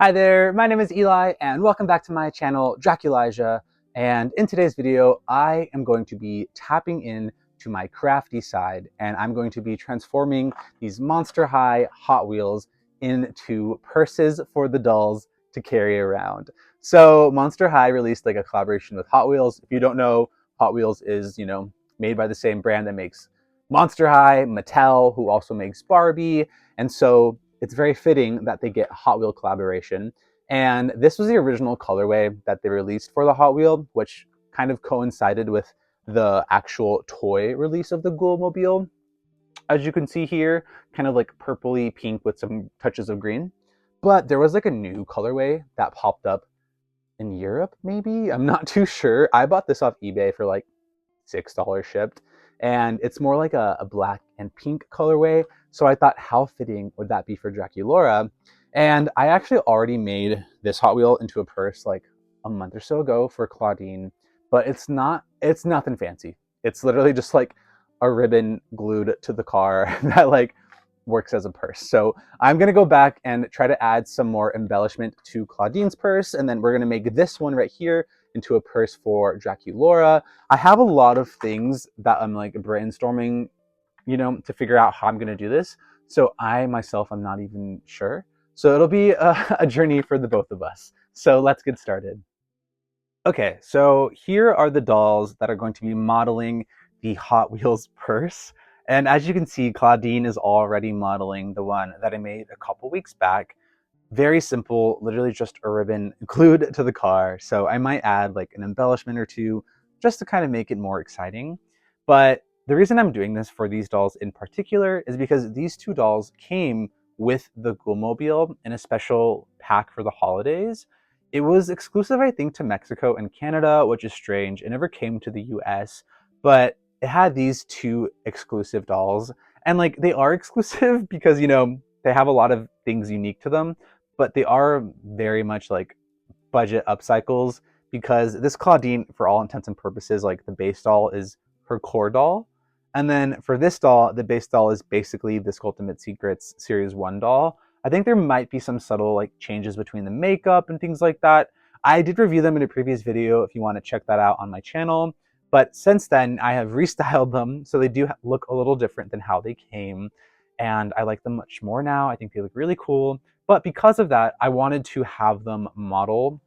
Hi there, my name is Eli and welcome back to my channel Draculaura, and in today's video I am going to be tapping in to my crafty side and I'm going to be transforming these Monster High Hot Wheels into purses for the dolls to carry around. So Monster High released like a collaboration with Hot Wheels. If you don't know, Hot Wheels is, made by the same brand that makes Monster High, Mattel, who also makes Barbie, and so it's very fitting that they get a Hot Wheel collaboration. And this was the original colorway that they released for the Hot Wheel, which kind of coincided with the actual toy release of the Ghoul Mobile. As you can see here, kind of like purpley pink with some touches of green. But there was like a new colorway that popped up in Europe, maybe? I'm not too sure. I bought this off eBay for like $6 shipped. And it's more like a black and pink colorway. So I thought, how fitting would that be for Draculaura? And I actually already made this Hot Wheel into a purse like a month or so ago for Clawdeen, but it's nothing fancy. It's literally just like a ribbon glued to the car that like works as a purse. So I'm gonna go back and try to add some more embellishment to Clawdeen's purse, and then we're gonna make this one right here into a purse for Draculaura. I have a lot of things that I'm like brainstorming, to figure out how I'm gonna do this. So I myself, I'm not even sure. So it'll be a journey for the both of us. So let's get started. Okay, so here are the dolls that are going to be modeling the Hot Wheels purse. And as you can see, Clawdeen is already modeling the one that I made a couple weeks back. Very simple, literally just a ribbon glued to the car. So I might add like an embellishment or two just to kind of make it more exciting. But the reason I'm doing this for these dolls in particular is because these two dolls came with the Ghoul Mobile in a special pack for the holidays. It was exclusive, I think, to Mexico and Canada, which is strange. It never came to the US, but it had these two exclusive dolls. And like they are exclusive because, they have a lot of things unique to them, but they are very much like budget upcycles because this Clawdeen, for all intents and purposes, like the base doll is her core doll. And then for this doll, the base doll is basically this Ultimate Secrets Series 1 doll. I think there might be some subtle like changes between the makeup and things like that. I did review them in a previous video if you want to check that out on my channel. But since then, I have restyled them so they do look a little different than how they came. And I like them much more now. I think they look really cool. But because of that, I wanted to have them model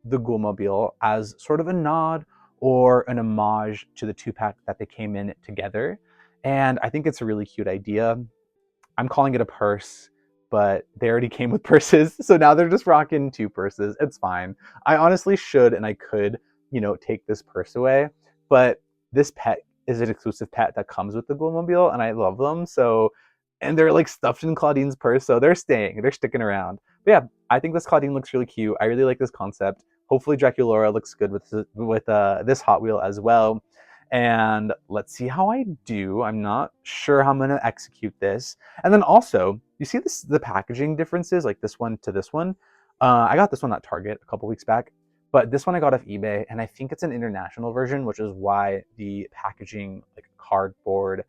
the Ghoul Mobile as sort of a nod or an homage to the two-pack that they came in together. And I think it's a really cute idea. I'm calling it a purse, but they already came with purses, so now they're just rocking two purses. It's fine. I honestly should and I could, take this purse away, but this pet is an exclusive pet that comes with the Ghoul Mobile, and I love them. So, and they're like stuffed in Clawdeen's purse, so they're staying. They're sticking around. But yeah, I think this Clawdeen looks really cute. I really like this concept. Hopefully, Draculaura looks good with this Hot Wheel as well. And let's see how I do. I'm not sure how I'm going to execute this. And then also, you see the packaging differences, like this one to this one. I got this one at Target a couple weeks back, but this one I got off eBay, and I think it's an international version, which is why the packaging, like cardboard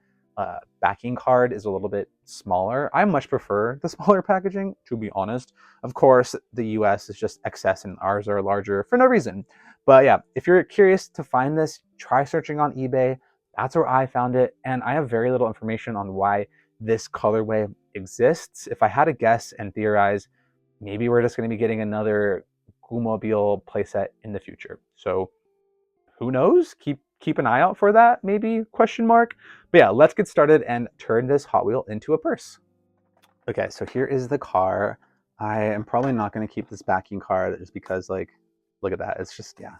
backing card, is a little bit smaller. I much prefer the smaller packaging, to be honest. Of course, the US is just excess and ours are larger for no reason. But yeah, if you're curious to find this, try searching on eBay. That's where I found it. And I have very little information on why this colorway exists. If I had to guess and theorize, maybe we're just going to be getting another Ghoul Mobile playset in the future. So who knows? Keep an eye out for that, maybe, question mark. But yeah, let's get started and turn this Hot Wheel into a purse. Okay, so here is the car. I am probably not going to keep this backing card just because, like, look at that. It's just, yeah.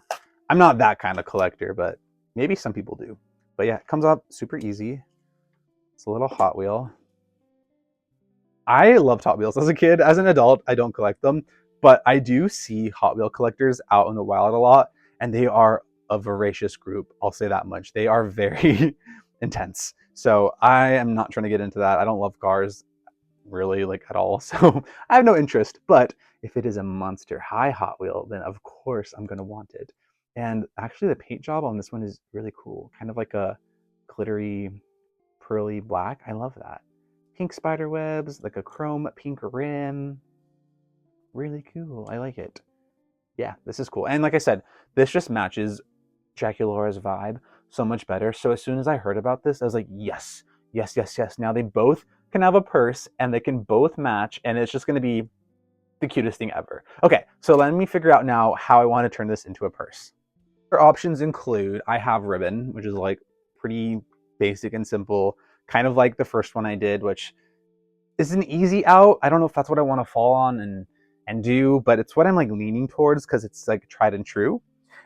I'm not that kind of collector, but maybe some people do. But yeah, it comes up super easy. It's a little Hot Wheel. I loved Hot Wheels as a kid. As an adult, I don't collect them, but I do see Hot Wheel collectors out in the wild a lot, and they are a voracious group. I'll say that much. They are very intense. So I am not trying to get into that. I don't love cars really, like, at all. So I have no interest. But if it is a Monster High Hot Wheel, then of course I'm going to want it. And actually, the paint job on this one is really cool. Kind of like a glittery, pearly black. I love that. Pink spider webs, like a chrome pink rim. really cool. I like it. Yeah, this is cool. And like I said, this just matches Draculaura's vibe so much better. So as soon as I heard about this, I was like, yes, yes, yes, yes. Now they both can have a purse and they can both match, and it's just going to be the cutest thing ever. Okay, so let me figure out now how I want to turn this into a purse. Other options include, I have ribbon, which is like pretty basic and simple, kind of like the first one I did, which is an easy out. I don't know if that's what I want to fall on and do, but it's what I'm like leaning towards because it's like tried and true.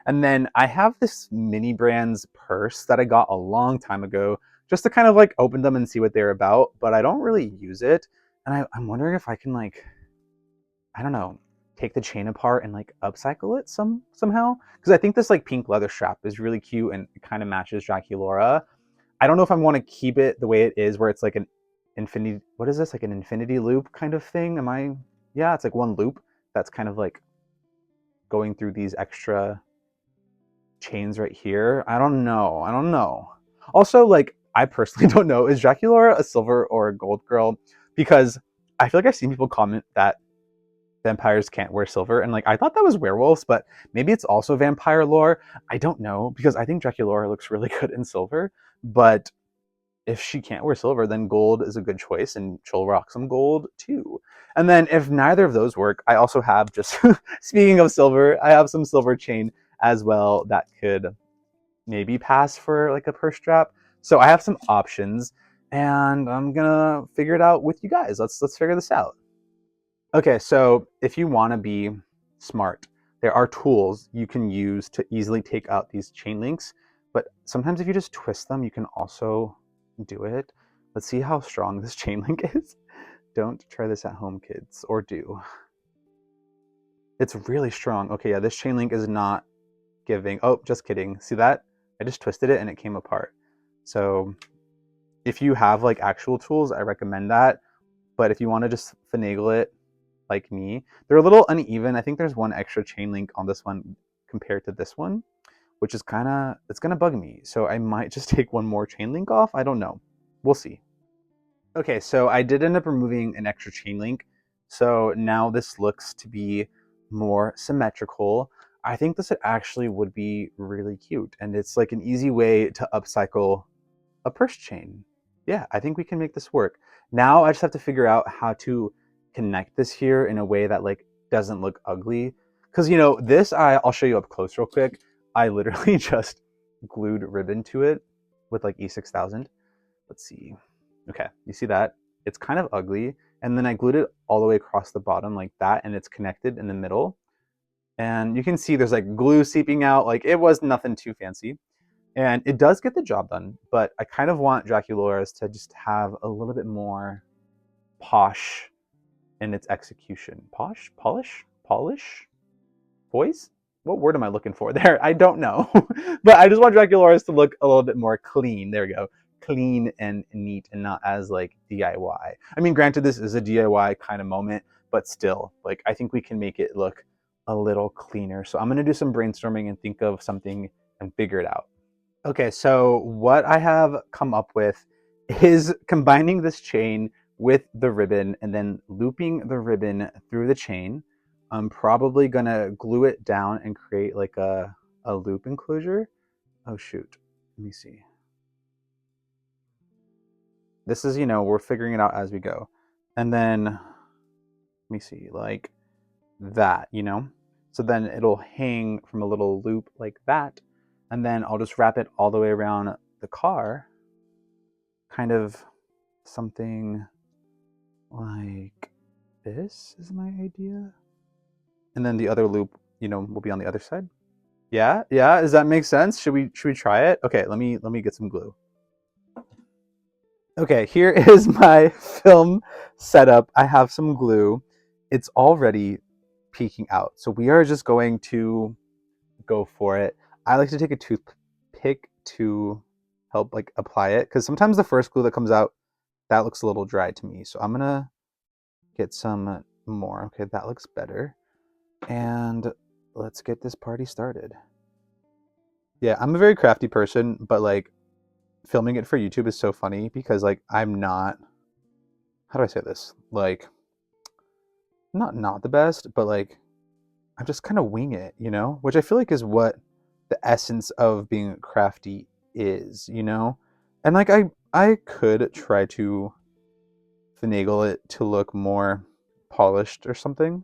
And then I have this mini brands purse that I got a long time ago just to kind of like open them and see what they're about, but I don't really use it. And I'm wondering if I can like, I don't know, take the chain apart and like upcycle it somehow. Because I think this like pink leather strap is really cute and it kind of matches Draculaura. I don't know if I want to keep it the way it is, where it's like an infinity, what is this, like an infinity loop kind of thing? Yeah, it's like one loop that's kind of like going through these extra chains right here. I don't know. Also, like, I personally don't know, is Draculaura a silver or a gold girl? Because I feel like I've seen people comment that vampires can't wear silver, and like I thought that was werewolves, but maybe it's also vampire lore. I don't know, because I think Draculaura looks really good in silver, but if she can't wear silver, then gold is a good choice, and she'll rock some gold too. And then if neither of those work, I also have just, speaking of silver, I have some silver chain as well that could maybe pass for like a purse strap. So I have some options, and I'm gonna figure it out with you guys. Let's figure this out. Okay, so if you want to be smart, there are tools you can use to easily take out these chain links, but sometimes if you just twist them, you can also do it. Let's see how strong this chain link is. Don't try this at home, kids, or do. It's really strong. Okay, yeah, this chain link is not giving. Oh, just kidding. See that? I just twisted it and it came apart. So if you have like actual tools, I recommend that. But if you want to just finagle it like me, they're a little uneven. I think there's one extra chain link on this one compared to this one, which is it's gonna bug me. So I might just take one more chain link off. I don't know. We'll see. Okay, so I did end up removing an extra chain link. So now this looks to be more symmetrical. I think this actually would be really cute, and it's like an easy way to upcycle a purse chain. Yeah, I think we can make this work. Now I just have to figure out how to connect this here in a way that like doesn't look ugly. Because you know, this I'll show you up close real quick. I literally just glued ribbon to it with like E6000. Let's see. Okay, you see that? It's kind of ugly. And then I glued it all the way across the bottom like that, and it's connected in the middle. And you can see there's like glue seeping out. Like it was nothing too fancy. And it does get the job done, but I kind of want Draculaura's to just have a little bit more posh in its execution. Posh? Polish? Polish? Poise? What word am I looking for there? I don't know. But I just want Draculaura's to look a little bit more clean. There we go. Clean and neat, and not as like DIY. I mean, granted, this is a DIY kind of moment, but still, like, I think we can make it look a little cleaner. So I'm going to do some brainstorming and think of something and figure it out. Okay, so what I have come up with is combining this chain with the ribbon and then looping the ribbon through the chain. I'm probably gonna glue it down and create like a loop enclosure. Oh shoot, let me see. This is, you know, we're figuring it out as we go. And then, let me see, like that, you know? So then it'll hang from a little loop like that. And then I'll just wrap it all the way around the car, kind of something like this is my idea. And then the other loop, you know, will be on the other side. Yeah, yeah. Does that make sense? Should we try it? Okay, let me get some glue. Okay, here is my film setup. I have some glue. It's already peeking out. So we are just going to go for it. I like to take a toothpick to help like apply it, because sometimes the first glue that comes out, that looks a little dry to me. So I'm gonna get some more. Okay, that looks better. And let's get this party started. Yeah, I'm a very crafty person, but like filming it for YouTube is so funny because like I'm not, how do I say this? Like not the best, but like I'm just kind of wing it, you know, which I feel like is what the essence of being crafty is, you know. And like I could try to finagle it to look more polished or something,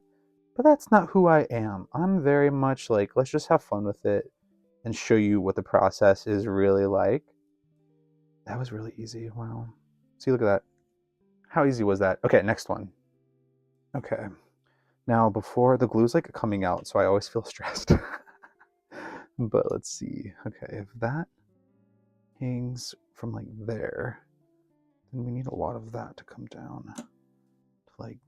but that's not who I am. I'm very much like, let's just have fun with it and show you what the process is really like. That was really easy. Wow. See, look at that. How easy was that? Okay, next one. Okay. Now, before the glue's like coming out, so I always feel stressed. But let's see. Okay, if that hangs from like there, then we need a lot of that to come down to like,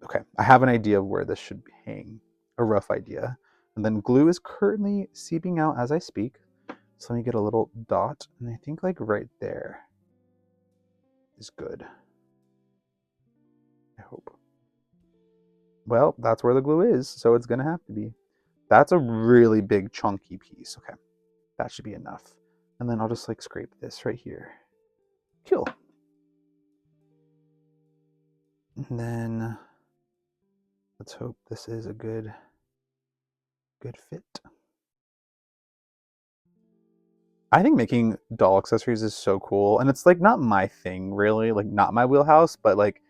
okay, I have an idea of where this should hang, a rough idea. And then glue is currently seeping out as I speak. So let me get a little dot, and I think like right there is good. I hope. Well, that's where the glue is, so it's gonna have to be. That's a really big chunky piece. Okay, that should be enough. And then I'll just like scrape this right here. Cool. And then let's hope this is a good fit. I think making doll accessories is so cool, and it's like not my thing really, like not my wheelhouse, but like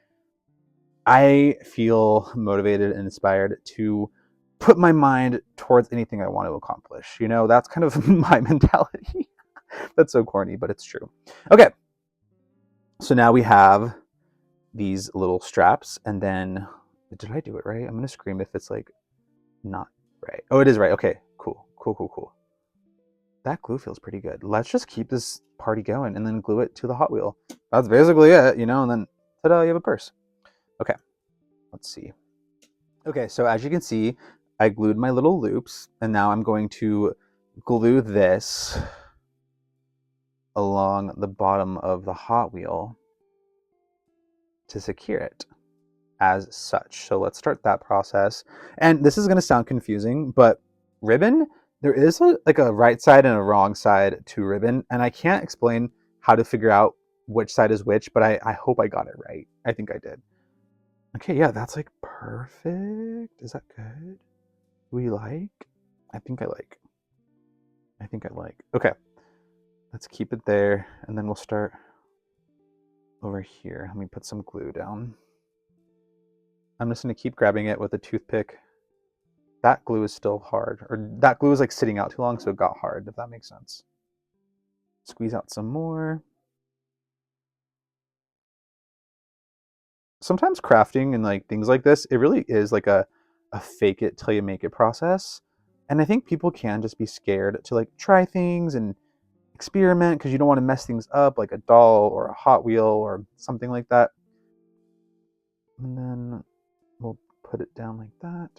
I feel motivated and inspired to put my mind towards anything I want to accomplish. You know, that's kind of my mentality. That's so corny, but it's true. Okay, so now we have these little straps, and then did I do it right? I'm gonna scream if it's like not right. Oh, it is right. Okay, cool, cool, cool, cool. That glue feels pretty good. Let's just keep this party going and then glue it to the Hot Wheel. That's basically it, you know, and then ta-da, you have a purse. Okay, let's see. Okay, so as you can see, I glued my little loops, and now I'm going to glue this along the bottom of the Hot Wheel to secure it as such. So let's start that process. And this is going to sound confusing, but ribbon, there is like a right side and a wrong side to ribbon, and I can't explain how to figure out which side is which, but I hope I got it right. I think I did. Okay, yeah, that's like perfect. Is that good? We like? I think I like. I think I like. Okay, let's keep it there, and then we'll start over here. Let me put some glue down. I'm just going to keep grabbing it with a toothpick. That glue is still hard, or that glue is like sitting out too long, so it got hard, if that makes sense. Squeeze out some more. Sometimes crafting and like things like this, it really is like a fake it till you make it process. And I think people can just be scared to like try things and experiment because you don't want to mess things up, like a doll or a Hot Wheel or something like that. And then we'll put it down like that.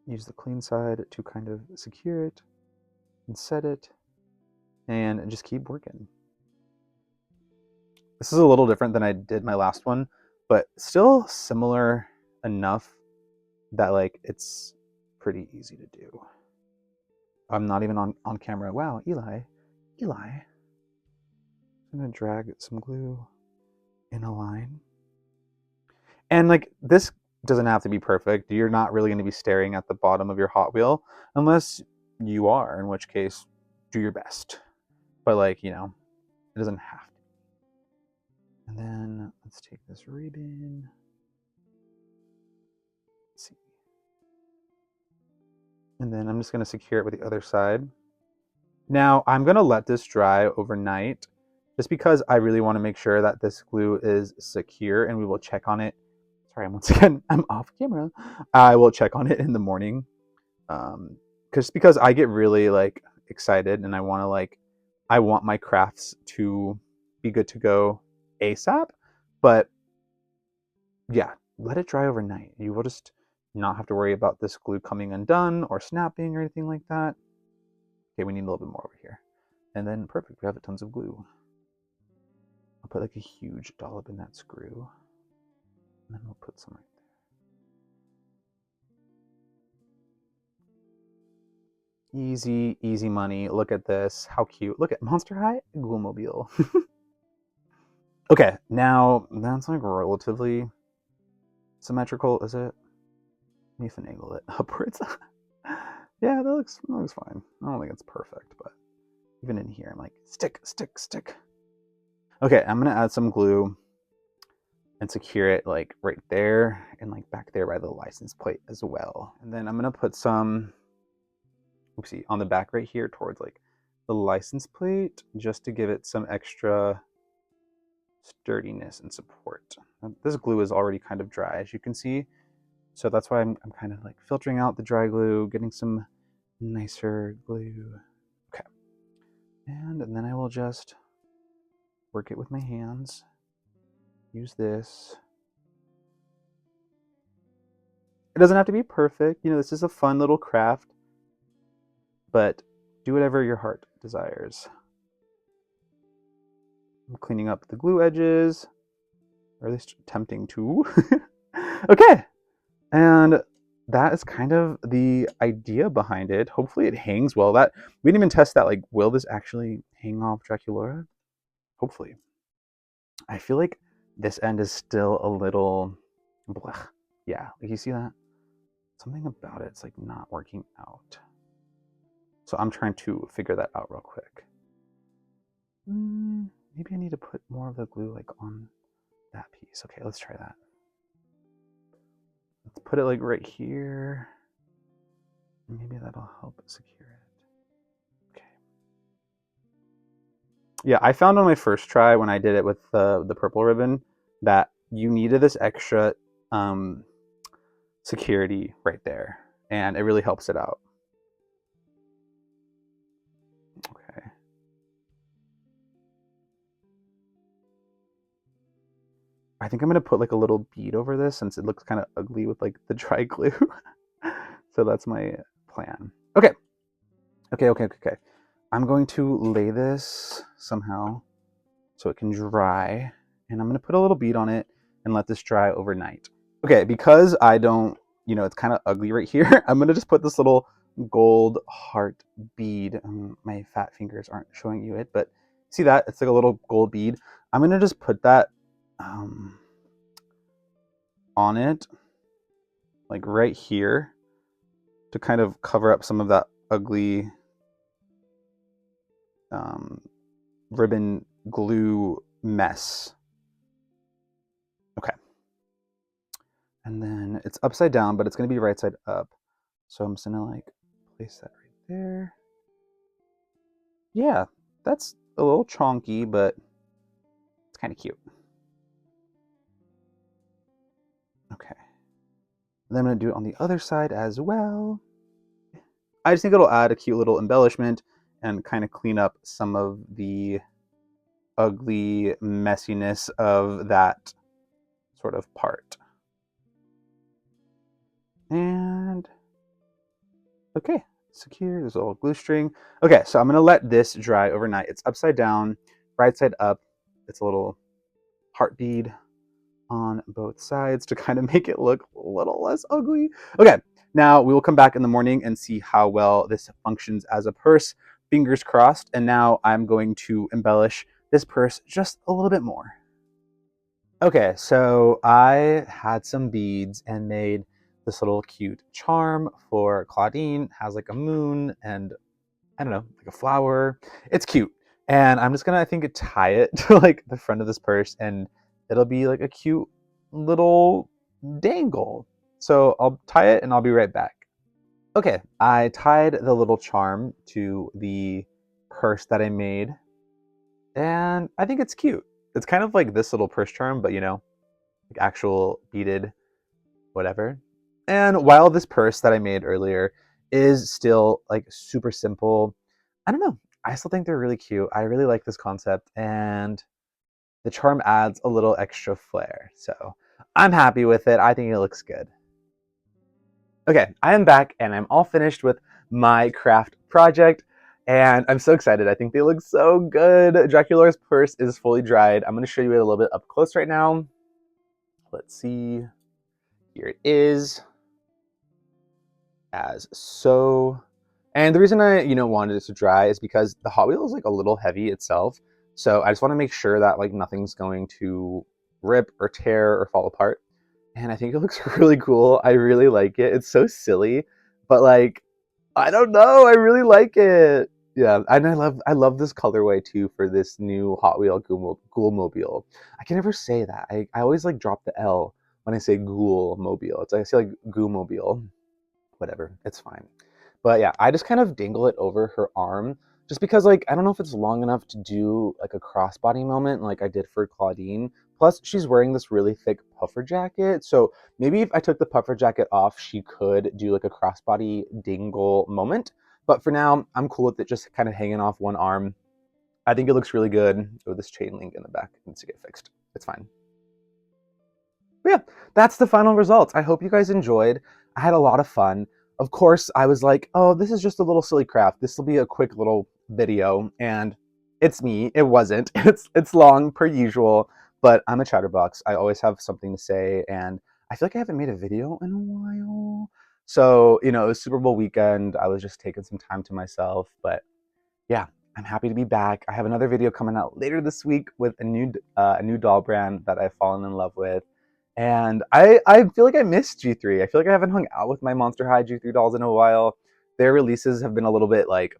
Use the clean side to kind of secure it and set it, and just keep working. This is a little different than I did my last one, but still similar enough that like it's pretty easy to do. I'm not even on camera. Wow, Eli. I'm gonna drag some glue in a line. And like this doesn't have to be perfect. You're not really gonna be staring at the bottom of your Hot Wheel unless you are, in which case do your best. But like, you know, it doesn't have to. And then let's take this ribbon. Let's see. And then I'm just gonna secure it with the other side. Now I'm gonna let this dry overnight just because I really want to make sure that this glue is secure, and we will check on it. Sorry, once again, I'm off camera. I will check on it in the morning. Just because I get really like excited and I want my crafts to be good to go ASAP. But yeah, let it dry overnight. You will just not have to worry about this glue coming undone or snapping or anything like that. Okay, we need a little bit more over here. And then perfect, we have tons of glue. I'll put like a huge dollop in that screw. And then we'll put some right there. Easy, easy money. Look at this. How cute. Look at Monster High Ghoul Mobile. Okay, now that's like relatively symmetrical, is it? Let me finagle it upwards. Yeah, that looks fine. I don't think it's perfect, but even in here, I'm like, stick, stick, stick. Okay, I'm gonna add some glue and secure it like right there and like back there by the license plate as well. And then I'm gonna put some, oopsie, on the back right here towards like the license plate just to give it some extra sturdiness and support. This glue is already kind of dry, as you can see. So that's why I'm kind of like filtering out the dry glue, getting some nicer glue. Okay. And then I will just work it with my hands. Use this. It doesn't have to be perfect. You know, this is a fun little craft, but do whatever your heart desires. I'm cleaning up the glue edges, or at least attempting to. Okay. And that is kind of the idea behind it. Hopefully it hangs well. That we didn't even test that. Like, will this actually hang off Draculaura? Hopefully. I feel like this end is still a little blech. Yeah, like you see that? Something about it's like not working out. So I'm trying to figure that out real quick. Maybe I need to put more of the glue like on that piece. Okay, let's try that. Let's put it like right here. Maybe that'll help secure it. Okay. Yeah, I found on my first try when I did it with the purple ribbon that you needed this extra security right there, and it really helps it out. Okay. I think I'm gonna put like a little bead over this since it looks kind of ugly with like the dry glue. So that's my plan. Okay. Okay. I'm going to lay this somehow so it can dry, and I'm gonna put a little bead on it and let this dry overnight. Okay, because I don't, you know, it's kind of ugly right here, I'm gonna just put this little gold heart bead. My fat fingers aren't showing you it, but see that? It's like a little gold bead. I'm gonna just put that on it, like right here, to kind of cover up some of that ugly ribbon glue mess. Okay. And then it's upside down, but it's going to be right side up. So I'm just going to like place that right there. Yeah, that's a little chonky, but it's kind of cute. Okay. And then I'm going to do it on the other side as well. I just think it'll add a cute little embellishment and kind of clean up some of the ugly messiness of that sort of part. And okay, secure. There's a little glue string. Okay, so I'm gonna let this dry overnight. It's upside down, right side up. It's a little heart bead on both sides to kind of make it look a little less ugly. Okay, now we will come back in the morning and see how well this functions as a purse. Fingers crossed. And now I'm going to embellish this purse just a little bit more. Okay, so I had some beads and made this little cute charm for Clawdeen. Has like a moon and I don't know, like a flower. It's cute. And I'm just gonna, I think, tie it to like the front of this purse, and it'll be like a cute little dangle. So I'll tie it and I'll be right back. Okay, I tied the little charm to the purse that I made, and I think it's cute. It's kind of like this little purse charm, but you know, like actual beaded whatever. And while this purse that I made earlier is still like super simple, I don't know, I still think they're really cute. I really like this concept, and the charm adds a little extra flair. So I'm happy with it. I think it looks good. Okay, I am back and I'm all finished with my craft project, and I'm so excited. I think they look so good. Draculaura's purse is fully dried. I'm going to show you it a little bit up close right now. Let's see. Here it is. As so. And the reason I, wanted it to dry is because the Hot Wheel is like a little heavy itself. So I just want to make sure that like nothing's going to rip or tear or fall apart. and I think it looks really cool. I really like it. It's so silly, but like, I don't know. I really like it. Yeah, and I love this colorway too for this new Hot Wheel Ghoul Mobile. I can never say that. I always like drop the L when I say Ghoul Mobile. It's like I say like Ghoul Mobile. Whatever, it's fine. But yeah, I just kind of dangle it over her arm just because like I don't know if it's long enough to do like a crossbody moment like I did for Clawdeen. Plus, she's wearing this really thick puffer jacket, so maybe if I took the puffer jacket off, she could do like a crossbody dingle moment. But for now, I'm cool with it just kind of hanging off one arm. I think it looks really good. Oh, this chain link in the back needs to get fixed. It's fine. But yeah, that's the final results. I hope you guys enjoyed. I had a lot of fun. Of course, I was like, oh, this is just a little silly craft. This will be a quick little video, and it's me. It wasn't. It's long per usual, but I'm a chatterbox. I always have something to say, and I feel like I haven't made a video in a while. So, it was Super Bowl weekend. I was just taking some time to myself, but yeah, I'm happy to be back. I have another video coming out later this week with a new doll brand that I've fallen in love with. And I feel like I missed G3. I feel like I haven't hung out with my Monster High G3 dolls in a while. Their releases have been a little bit like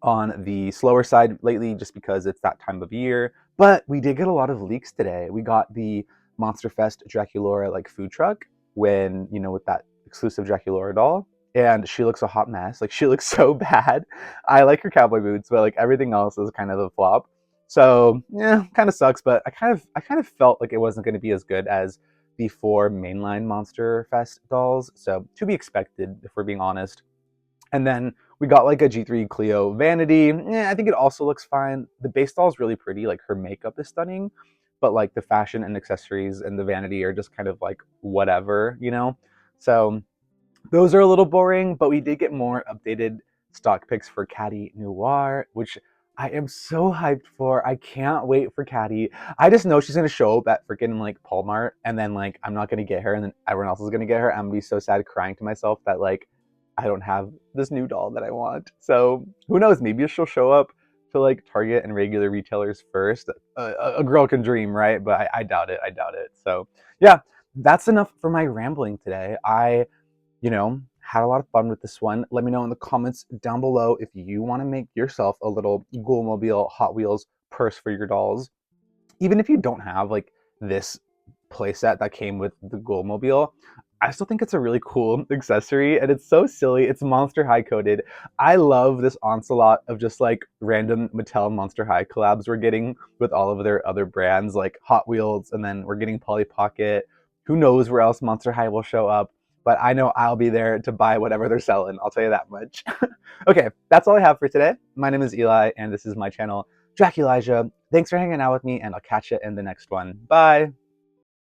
on the slower side lately just because it's that time of year. But we did get a lot of leaks today. We got the Monster Fest Draculaura like food truck with that exclusive Draculaura doll. And she looks a hot mess. Like she looks so bad. I like her cowboy boots, but like everything else is kind of a flop. So yeah, kind of sucks. But I kind of felt like it wasn't going to be as good as the four mainline Monster Fest dolls. So to be expected, if we're being honest. And then we got like a G3 Clio Vanity. I think it also looks fine. The base doll is really pretty. Like her makeup is stunning, but like the fashion and accessories and the vanity are just kind of like whatever. So those are a little boring, but we did get more updated stock picks for Caddy Noir, which I am so hyped for. I can't wait for Caddy. I just know she's gonna show up at freaking like Palmart, and then like I'm not gonna get her, and then everyone else is gonna get her. I'm gonna be so sad, crying to myself that like I don't have this new doll that I want. So who knows? Maybe she'll show up to like Target and regular retailers first. A girl can dream, right? But I doubt it. I doubt it. So yeah, that's enough for my rambling today. I had a lot of fun with this one. Let me know in the comments down below if you want to make yourself a little Ghoul Mobile Hot Wheels purse for your dolls. Even if you don't have like this playset that came with the Ghoul Mobile, I still think it's a really cool accessory, and it's so silly. It's Monster High coded. I love this onslaught of just like random Mattel Monster High collabs we're getting with all of their other brands like Hot Wheels, and then we're getting Polly Pocket. Who knows where else Monster High will show up? But I know I'll be there to buy whatever they're selling. I'll tell you that much. Okay, that's all I have for today. My name is Eli, and this is my channel, Draculaura. Thanks for hanging out with me, and I'll catch you in the next one. Bye!